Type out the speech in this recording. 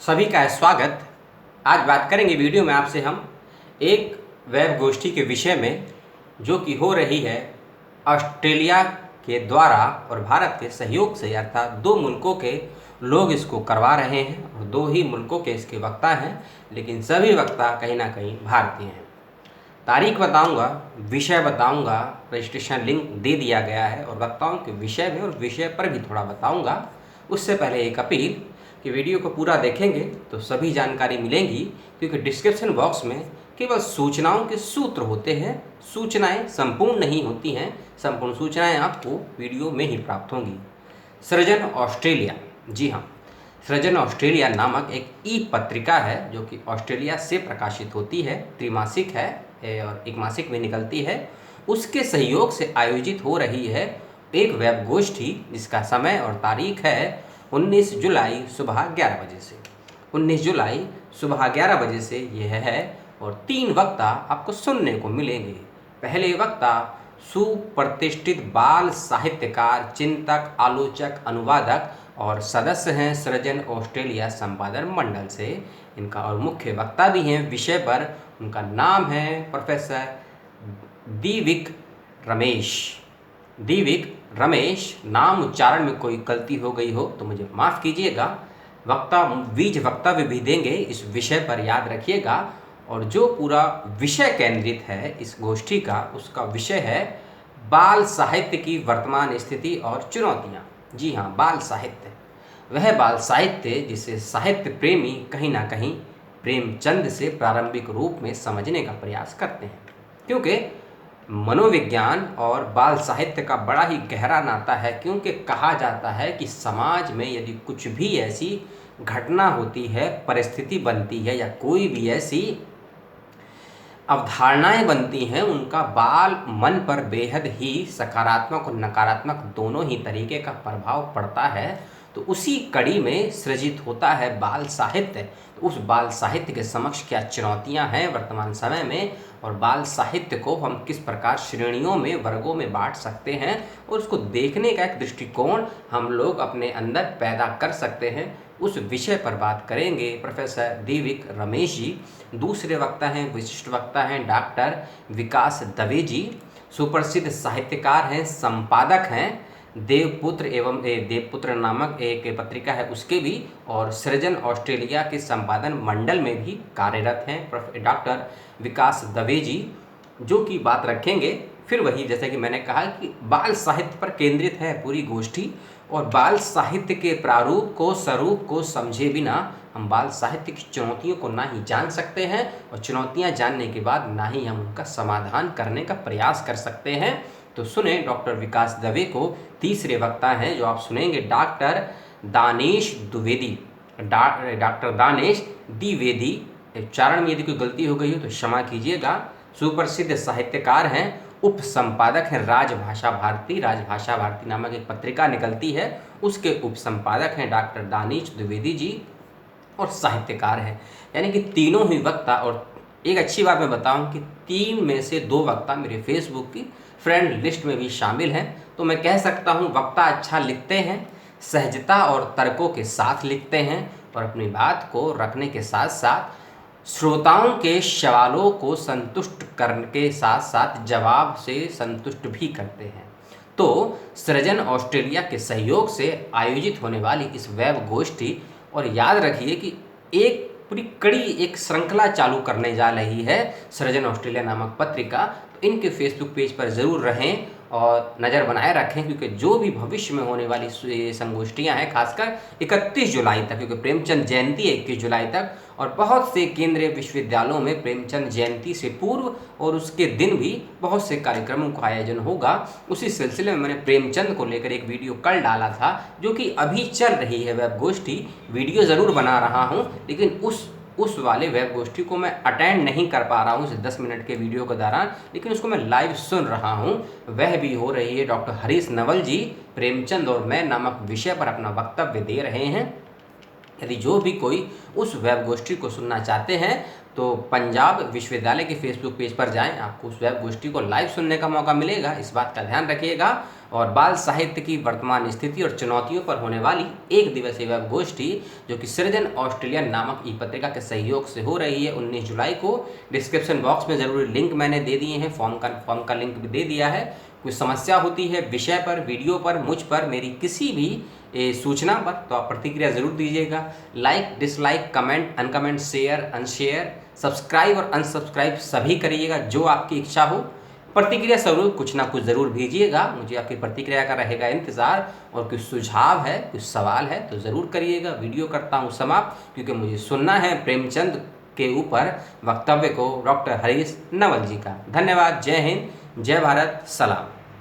सभी का स्वागत। आज बात करेंगे वीडियो में आपसे हम एक वेब गोष्ठी के विषय में, जो कि हो रही है ऑस्ट्रेलिया के द्वारा और भारत के सहयोग से, अर्थात दो मुल्कों के लोग इसको करवा रहे हैं और दो ही मुल्कों के इसके वक्ता हैं, लेकिन सभी वक्ता कहीं ना कहीं भारतीय हैं। तारीख बताऊंगा, विषय बताऊंगा, रजिस्ट्रेशन लिंक दे दिया गया है और वक्ताओं के विषय में और विषय पर भी थोड़ा बताऊंगा। उससे पहले एक अपील कि वीडियो को पूरा देखेंगे तो सभी जानकारी मिलेंगी, क्योंकि डिस्क्रिप्शन बॉक्स में केवल सूचनाओं के सूत्र होते हैं। सूचनाएं संपूर्ण नहीं होती हैं, संपूर्ण सूचनाएं आपको वीडियो में ही प्राप्त होंगी। सृजन ऑस्ट्रेलिया, जी हाँ, सृजन ऑस्ट्रेलिया नामक एक ई पत्रिका है जो कि ऑस्ट्रेलिया से प्रकाशित होती है, त्रिमासिक है और एक मासिक में निकलती है। उसके सहयोग से आयोजित हो रही है एक वेब गोष्ठी, जिसका समय और तारीख है 19 जुलाई सुबह 11 बजे से। 19 जुलाई सुबह 11 बजे से यह है और 3 वक्ता आपको सुनने को मिलेंगे। पहले वक्ता सुप्रतिष्ठित बाल साहित्यकार, चिंतक, आलोचक, अनुवादक और सदस्य हैं सृजन ऑस्ट्रेलिया संपादन मंडल से। इनका और मुख्य वक्ता भी हैं विषय पर। उनका नाम है प्रोफेसर दीविक रमेश। दीविक रमेश, नाम उच्चारण में कोई गलती हो गई हो तो मुझे माफ़ कीजिएगा। वक्ता बीज वक्तव्य भी देंगे इस विषय पर, याद रखिएगा। और जो पूरा विषय केंद्रित है इस गोष्ठी का, उसका विषय है बाल साहित्य की वर्तमान स्थिति और चुनौतियाँ। जी हाँ, बाल साहित्य, वह बाल साहित्य जिसे साहित्य प्रेमी कहीं ना कहीं प्रेमचंद से प्रारंभिक रूप में समझने का प्रयास करते हैं, क्योंकि मनोविज्ञान और बाल साहित्य का बड़ा ही गहरा नाता है। क्योंकि कहा जाता है कि समाज में यदि कुछ भी ऐसी घटना होती है, परिस्थिति बनती है या कोई भी ऐसी अवधारणाएं बनती हैं, उनका बाल मन पर बेहद ही सकारात्मक और नकारात्मक दोनों ही तरीके का प्रभाव पड़ता है। तो उसी कड़ी में सृजित होता है बाल साहित्य। तो उस बाल साहित्य के समक्ष क्या चुनौतियां हैं वर्तमान समय में, और बाल साहित्य को हम किस प्रकार श्रेणियों में, वर्गों में बांट सकते हैं, और उसको देखने का एक दृष्टिकोण हम लोग अपने अंदर पैदा कर सकते हैं, उस विषय पर बात करेंगे प्रोफेसर दीविक रमेश जी। दूसरे वक्ता हैं, विशिष्ट वक्ता हैं डॉक्टर विकास दवे जी। सुप्रसिद्ध साहित्यकार हैं, संपादक हैं, देवपुत्र एवं देवपुत्र नामक एक पत्रिका है उसके भी, और सृजन ऑस्ट्रेलिया के संपादन मंडल में भी कार्यरत हैं डॉक्टर विकास दवे जी, जो की बात रखेंगे। फिर वही, जैसे कि मैंने कहा कि बाल साहित्य पर केंद्रित है पूरी गोष्ठी, और बाल साहित्य के प्रारूप को, स्वरूप को समझे बिना हम बाल साहित्य की चुनौतियों को ना ही जान सकते हैं, और चुनौतियां जानने के बाद ना ही हम उनका समाधान करने का प्रयास कर सकते हैं। तो सुने डॉक्टर विकास दवे को। तीसरे वक्ता हैं जो आप सुनेंगे डॉक्टर दानेश द्विवेदी। डॉक्टर दानेश द्विवेदी, उच्चारण में यदि कोई गलती हो गई हो तो क्षमा कीजिएगा। सुप्रसिद्ध साहित्यकार हैं, उप संपादक हैं राजभाषा भारती। राजभाषा भारती नामक एक पत्रिका निकलती है, उसके उप संपादक हैं डॉक्टर दानेश द्विवेदी जी, और साहित्यकार हैं। यानी कि तीनों ही वक्ता, और एक अच्छी बात मैं बताऊं कि 3 में से 2 वक्ता मेरे फेसबुक की फ्रेंड लिस्ट में भी शामिल हैं। तो मैं कह सकता हूं वक्ता अच्छा लिखते हैं, सहजता और तर्कों के साथ लिखते हैं, और अपनी बात को रखने के साथ साथ श्रोताओं के सवालों को संतुष्ट करने के साथ साथ जवाब से संतुष्ट भी करते हैं। तो सृजन ऑस्ट्रेलिया के सहयोग से आयोजित होने वाली इस वेब गोष्ठी, और याद रखिए कि एक पूरी कड़ी, एक श्रृंखला चालू करने जा रही है सृजन ऑस्ट्रेलिया नामक पत्रिका। तो इनके फेसबुक पेज पर ज़रूर रहें और नज़र बनाए रखें, क्योंकि जो भी भविष्य में होने वाली संगोष्ठियां हैं, खासकर 31 जुलाई तक, क्योंकि प्रेमचंद जयंती है 21 जुलाई तक, और बहुत से केंद्रीय विश्वविद्यालयों में प्रेमचंद जयंती से पूर्व और उसके दिन भी बहुत से कार्यक्रमों का आयोजन होगा। उसी सिलसिले में मैंने प्रेमचंद को लेकर एक वीडियो कल डाला था, जो कि अभी चल रही है वेब गोष्ठी। वीडियो ज़रूर बना रहा हूँ, लेकिन उस वाले वेब गोष्ठी को मैं अटेंड नहीं कर पा रहा हूँ इस 10 मिनट के वीडियो के दौरान, लेकिन उसको मैं लाइव सुन रहा हूँ। वह भी हो रही है डॉक्टर हरीश नवल जी, प्रेमचंद और मैं नामक विषय पर अपना वक्तव्य दे रहे हैं। यदि जो भी कोई उस वेब गोष्ठी को सुनना चाहते हैं तो पंजाब विश्वविद्यालय के फेसबुक पेज पर जाएं, आपको उस वेब गोष्ठी को लाइव सुनने का मौका मिलेगा। इस बात का ध्यान रखिएगा। और बाल साहित्य की वर्तमान स्थिति और चुनौतियों पर होने वाली एक दिवसीय वेब गोष्ठी जो कि सृजन ऑस्ट्रेलियन नामक ई पत्रिका के सहयोग से हो रही है 19 जुलाई को। डिस्क्रिप्शन बॉक्स में ज़रूरी लिंक मैंने दे दिए हैं, फॉर्म का लिंक भी दे दिया है। कोई समस्या होती है विषय पर, वीडियो पर, मुझ पर, मेरी किसी भी सूचना पर, तो आप प्रतिक्रिया ज़रूर दीजिएगा। Like, dislike, comment, uncomment, share, unshare, subscribe और अनसब्सक्राइब सभी करिएगा, जो आपकी इच्छा हो। प्रतिक्रिया जरूर कुछ ना कुछ ज़रूर भेजिएगा, मुझे आपकी प्रतिक्रिया का रहेगा इंतज़ार। और कुछ सुझाव है, कुछ सवाल है तो ज़रूर करिएगा। वीडियो करता हूँ समाप्त, क्योंकि मुझे सुनना है प्रेमचंद के ऊपर वक्तव्य को डॉक्टर हरीश नवल जी का। धन्यवाद। जय हिंद, जय भारत, सलाम।